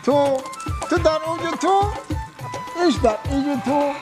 تو در اونجا تو ایش در اینجا تو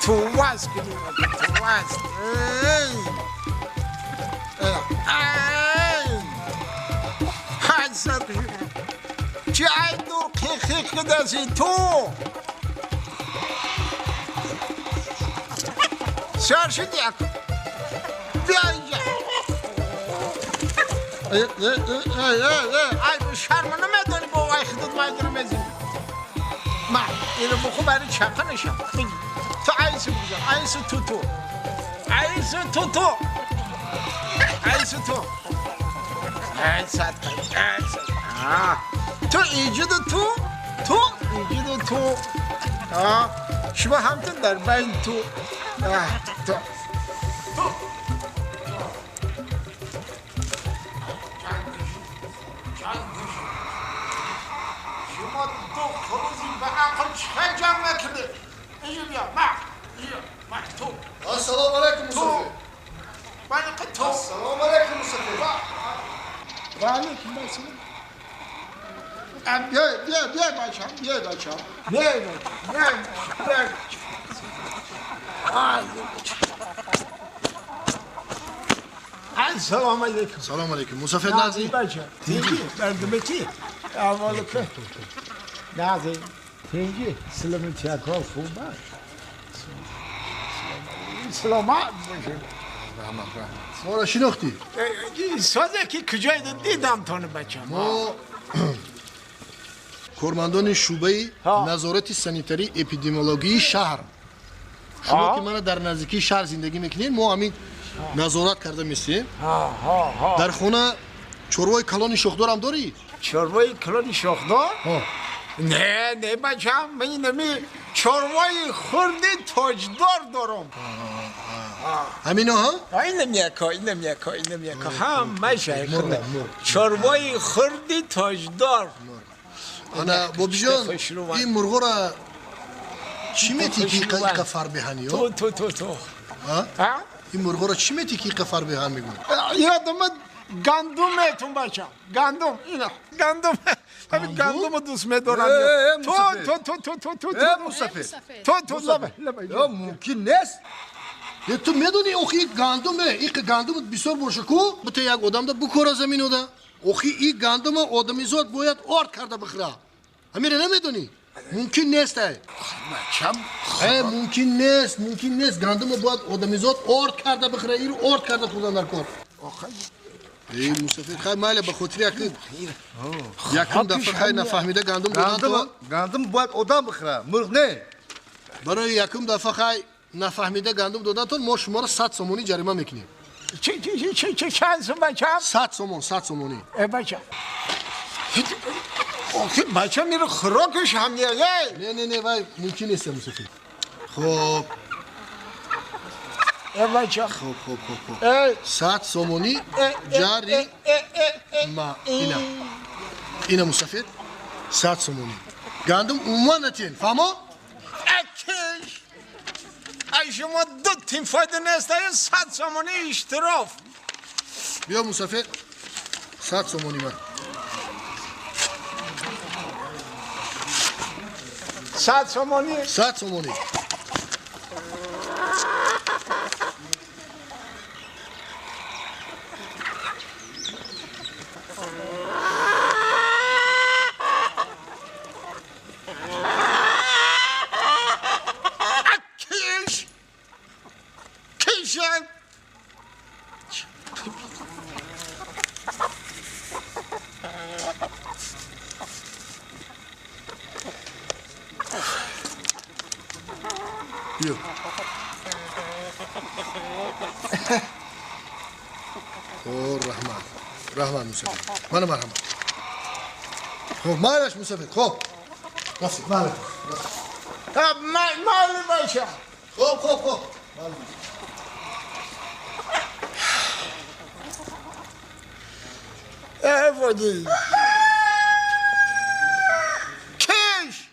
تو واس کنیم تو واس حسب چی ای دور خیخ دستی تو سرشد یک بیا اینجا ای شرم نمیدانی با وای خودت مایدر میزنی من اینو بخو برای چقه نشم تو ایسو بگذار ایسو تو ایسو تو ایسو تو تو ایجاد تو ایجاد تو شما همتون در بین تو شما دو خروزی به عقل چه جمع نکنه اینجا بیا ما تو السلام علیکم مصطفی تو السلام علیکم مصطفی و علیکم السلام بیا بچه السلام علیکم سلام علیکم مصطفی نازی بچه تینجی بردمتی اول که نازی تینجی سلامتی اکرام خوبه سلامت باشه ما را شناختی سازه که کجای دیدم تانه بچه ما کارمندان شعبه نظارت سانیتری اپیدمیولوژی شهر شما که من در نزدیکی شهر زندگی میکنین ما همین نظارت کرده میسیم در خونه چوروای کلان شخدار هم داری؟ چوروای کلان شخدار؟ نه بچه هم من نمی چوروای خردی تاجدار دارم همین ها؟ اینم یکا هم مشه چوروای خردی تاجدار انا بابی جان این مرغا را چی میتی که قفر بهن یا؟ تو این مرغا را چی میتی که قفر بهن میگون؟ یادم گندم ایتون بچه گندم اینا همین گندم دوست میدارم تو مصطفی تو لبه یا ممکن نیست تو میدونی اوخی گندمه این گندم بسیار برشکو بته یک آدم دا بکوره زمین دا اوخی این گندم آدمیزاد باید آرد کرده بخوره همین رو نمیدونی ممکن نیست ممکن نیست گندم باید آدمیزاد آرد کرده بخوره این رو آرد کرده خودم در کار ای مصطفی خیلی ماله به خاطر یکم دفعه خیلی نفهمیده گندم دادن تو گندم باید آدم بخوره مرغ نه برای یکم دفعه خیلی نفهمیده گندم دادن تو ما شما را 100 سومونی جریمه میکنیم چند سوم بچه 100 سومونی بچه بچه میره خراکش هم نه وای ممکن نیست مصطفی خب بچه خب 100 سومونی جاری ما اینا مصطفی 100 سومونی گندم عموما نتین فهمو؟ اکش ای شما دو تیم فایده نیست 100 سومونی اشتراف بیا مصطفی 100 سومونی من 100 سومونی 100 سومونی بیا او رحمان مصطفی من مرحمت خب مالش مصطفی خب رفتی مالش مالی باشه خب ودی کش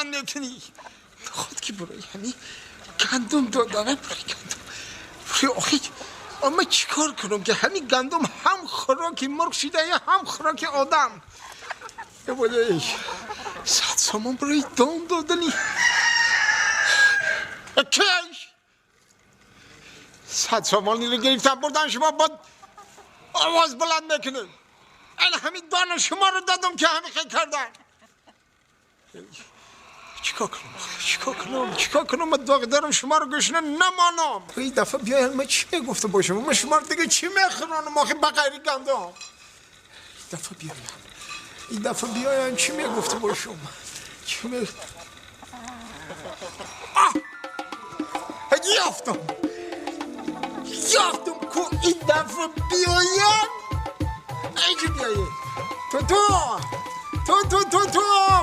بلند نکنی خود که برای یعنی گندم دادنه برای گندم برای آخی اما چیکار کنم که همین گندم هم خوراک مرغ شده یا هم خوراک آدم یه بوده 100 سامان برای دام دادنی کش 100 سامانی رو گرفتم بردن شما با آواز بلند نکنه این همین دان شما رو دادم که همین خیلی کردن چیکار کنم من داغدارم شما رو گشنه نمانم این دفعه بیاین من چی گفته باشم من شما رو دیگه چی میخورانم ما خیلی بقیری گندم این دفعه بیاین چی میگفته باشم چی می یافتم که این دفعه بیاین اینجا بیاین تو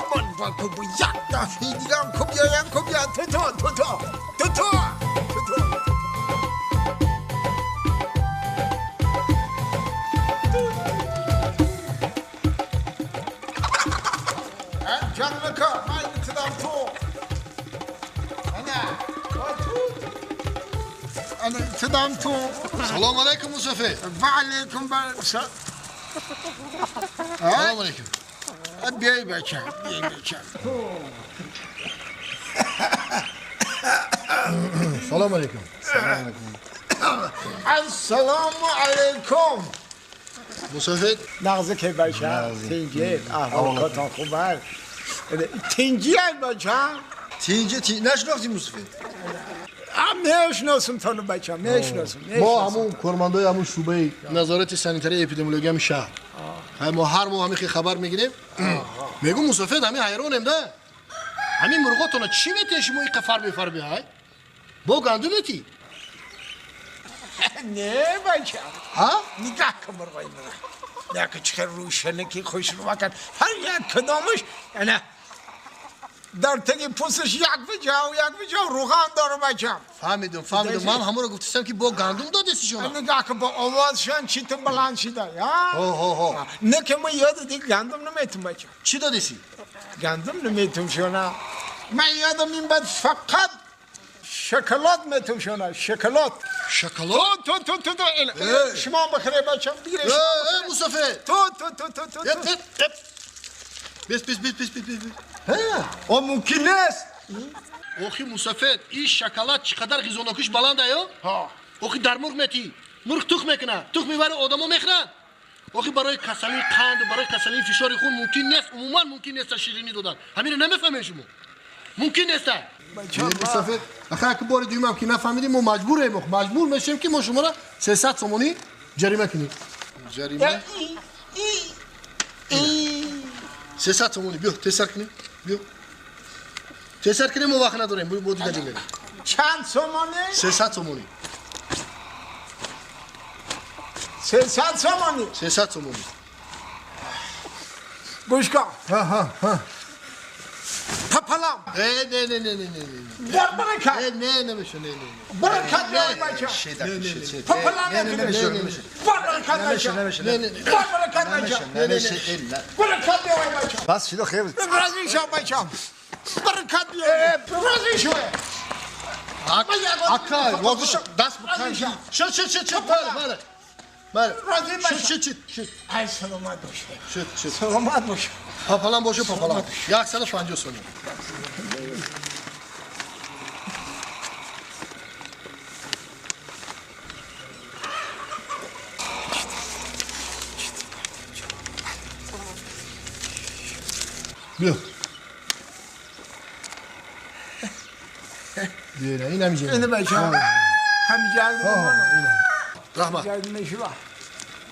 من با یک دفعه دیگه هم که بیاین تو جانم کار من اتدام تو انا اتدام تو سلام علیکم مصطفی و علیکم سلام علیکم بیای بچه سلام علیکم السلام علیکم مصطفی نغزه که بچه تینجی احوالاتان خوبه تینجی های بچه تینجی نشناختی مصطفی میشناسم تانو بچه میشناسم ما همون کارمندای همون شعبه نظارت سانیتری اپیدمیولوژی هم شهر ما هر ماه همین خبر میگیریم میگم مصطفی همین حیرانم ده همین مرغاتونو چی میتیش مو قفر بفر بیای با گندمتی نه بچه ها نگاه کن مرغای من نگاه چقدر روشنه که خوش رو بکن هر یک کدامش نه در تنگ پوستش یک بجا روغن داره بچم فهمیدم من همون رو گفتم که با گندم دادیسی شما نگاه که با آوازشان چی تو بلند شده ها نه که من یاد دیگه گندم نمیتون بچم چی دادیسی گندم نمیتون شونه من یادم این بعد فقط شکلات میتون شونه شکلات تو شما بخیره بچم بگیره مصطفی تو بس او ممکن نیست اوخی مصطفی این شکلات چقدر غذانکیش بلنده یا اوخی در مرغ میتی مرغ تخم میکنه تخم میبره آدمو میخورن اوخی برای کسلی قند برای کسلی فشار خون ممکن نیست عموما ممکن نیست شیرینی دادن همین رو نمیفهمین شما ممکن نیست مصطفی آخه که بار دیگه هم که نفهمیدیم ما مجبور میشیم که ما شما را 300 سومونی جریمه کنیم جریمه 300 سومونی بیا تسر کنیم بیا تسر کنیم ما وقت نداریم بیا دیگه جنگل چند سومانه 300 سومونی 300 سومانی 300 سومونی گوش کن پپلام نه برکت نه نمیشه نه برکت بیای بچه پپلام نمیشه برکت بچه برکت بچه برکت بیای بچه بس شده خیلی راضی شو بچه برکت بیای راضی شو اکا واسه دست بکن شد بله راضی بچه شد ای سلامت باشه شد سلامت باشه پاپلان باشه 150 سومون بیا بیا این همیشه اینه بچه همین جلد رحمت جلد میشه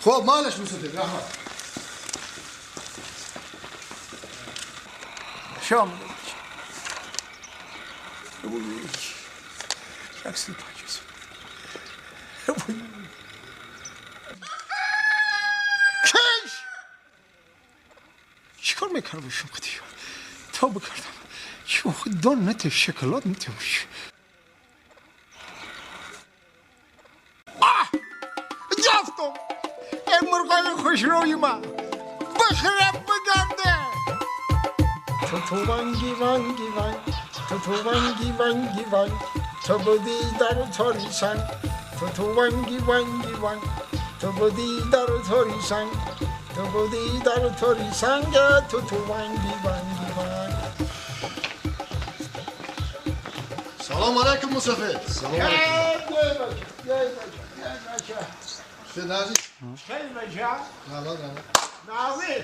خب مالش مصطفی رحمت شام شخصی پاچیز کش چیکار میکنم بشم کدی تا بکردم چون دان نته شکلات نته باشه یافتم این مرغای خوش روی من بخرم بگنده تو وانگی وانگی وانگ تو وانگی وانگی وانگ تو بودی در تاری سنگ تو وانگی وانگی وانگ تو بودی در تاری سنگ تو بودی در تاری سنگ تو وانگی وانگی وانگ. سلام علیکم مصطفی. سلام علیکم. چه نازی؟ خیلی بچه نه نازی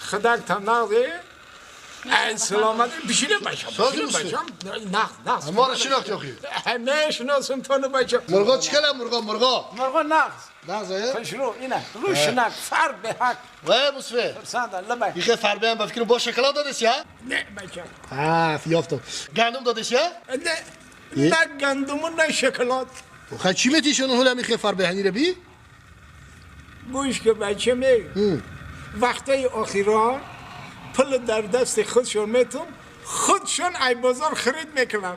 خداک تا نازی ای سلامت بشینه بچه نه ما را شناختی آخی. همه شناسم تو نو بچه مرغا چی کلا مرغا؟ مرغا نغز نازه؟ خشرو اینه روشنک فر به حق وای مصطفی. سنده لبک یخه فربه هم بفکر با شکلات دادیش یا؟ نه بچه یافتم. گندم دادیش یا؟ نه گندمون نه شکلات خب چی میتیشون هول همی خه فربه هنی ربی؟ گوش که بچه می وقتی آخیران پل در دست خودشون میتون خودشون ای بازار خرید میکنن